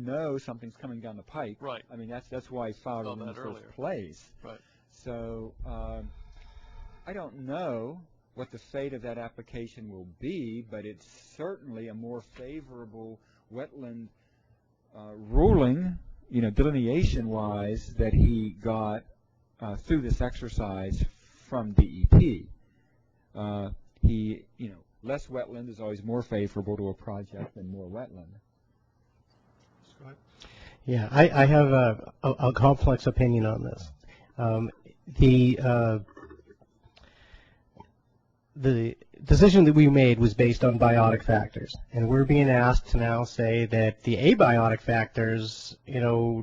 know something's coming down the pipe. Right. I mean, that's why I filed it in the first place. Right. So I don't know what the fate of that application will be, but it's certainly a more favorable wetland ruling, delineation-wise, that he got through this exercise from DEP. Less wetland is always more favorable to a project than more wetland. Yeah, I have a complex opinion on this. The decision that we made was based on biotic factors, and we're being asked to now say that the abiotic factors,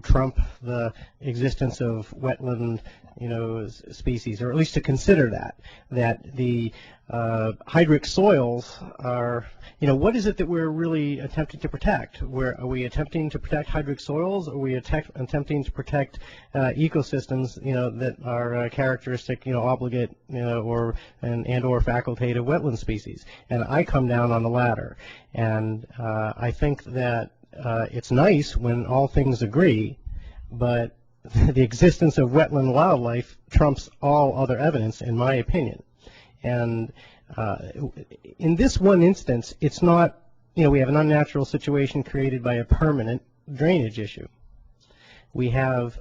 trump the existence of wetland, species, or at least to consider that the hydric soils are, what is it that we're really attempting to protect? Are we attempting to protect hydric soils, or are we attempting to protect ecosystems, that are characteristic, obligate, or facultative wetland species? And I come down on the latter. And I think that it's nice when all things agree, but the existence of wetland wildlife trumps all other evidence, in my opinion. And in this one instance, it's not, we have an unnatural situation created by a permanent drainage issue. We have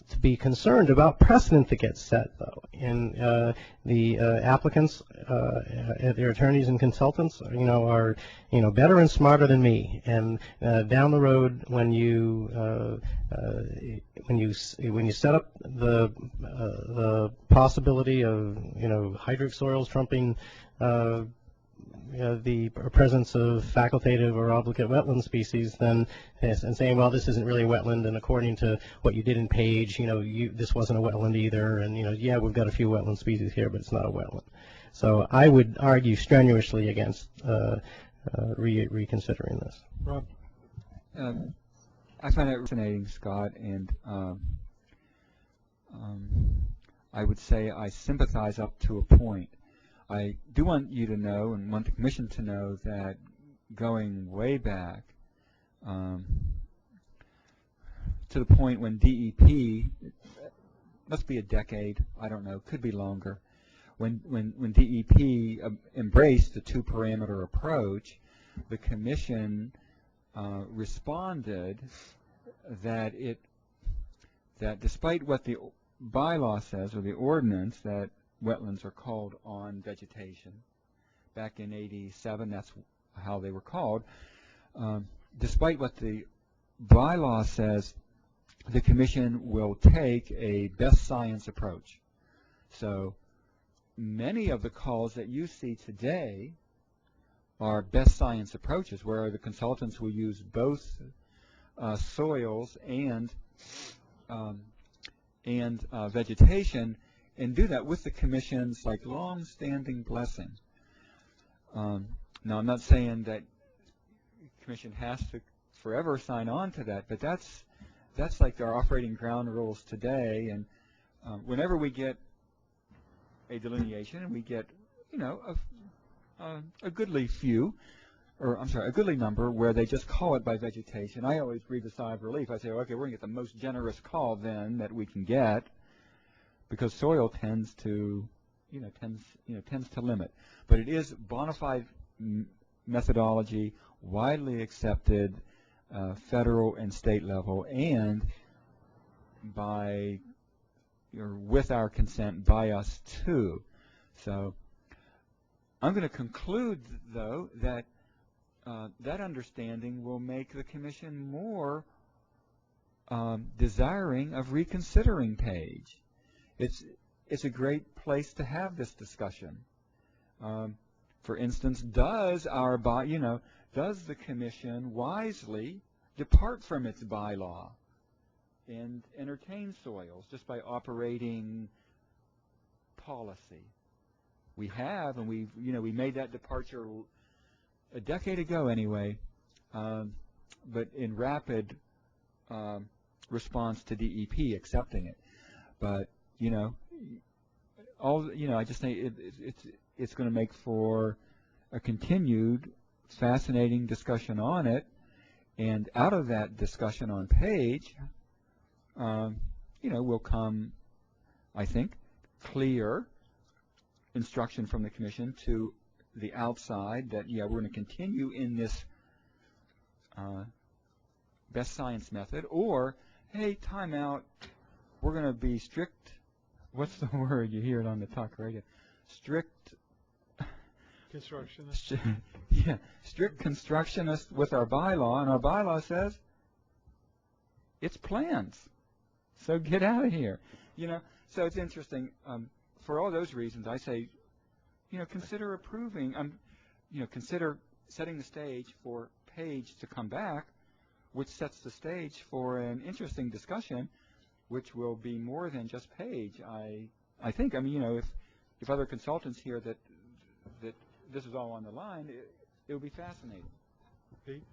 to be concerned about precedent that gets set, though. And the applicants, their attorneys and consultants, are, better and smarter than me. And down the road, when you set up the possibility of, hydric soils trumping the presence of facultative or obligate wetland species, then and saying, well, this isn't really a wetland, and according to what you did in Page, this wasn't a wetland either, and yeah, we've got a few wetland species here, but it's not a wetland. So I would argue strenuously against reconsidering this. Rob, I find it fascinating, Scott, and I would say I sympathize up to a point. I do want you to know, and want the Commission to know, that going way back to the point when DEP, must be a decade, I don't know, could be longer, when DEP embraced the two-parameter approach, the Commission responded that despite what the bylaw says, or the ordinance, that wetlands are called on vegetation. Back in '87, that's how they were called. Despite what the bylaw says, the Commission will take a best science approach. So many of the calls that you see today are best science approaches, where the consultants will use both soils and vegetation, and do that with the Commission's long-standing blessing. Now, I'm not saying that the Commission has to forever sign on to that, but that's like our operating ground rules today. And whenever we get a delineation, and we get a goodly few, or I'm sorry, a goodly number where they just call it by vegetation, I always breathe a sigh of relief. I say, okay, we're going to get the most generous call then that we can get, because soil tends to limit. But it is bona fide methodology, widely accepted, federal and state level, and with our consent, by us too. So I'm going to conclude, though, that that understanding will make the Commission more desiring of reconsidering Page. It's a great place to have this discussion. For instance, does the Commission wisely depart from its bylaw and entertain soils just by operating policy? We have, and we made that departure a decade ago anyway, but in rapid response to DEP accepting it. But I just think it's going to make for a continued fascinating discussion on it, And out of that discussion on Page, will come, I think, clear instruction from the Commission to the outside that, we're going to continue in this best science method, or, hey, time out, we're going to be strict, what's the word? You hear it on the talk radio. Strict constructionist. Strict constructionist with our bylaw, and our bylaw says it's plans. So get out of here. So it's interesting. For all those reasons, I say, consider approving, consider setting the stage for Page to come back, which sets the stage for an interesting discussion, which will be more than just Page. I think, if other consultants hear that this is all on the line, it will be fascinating. Pete?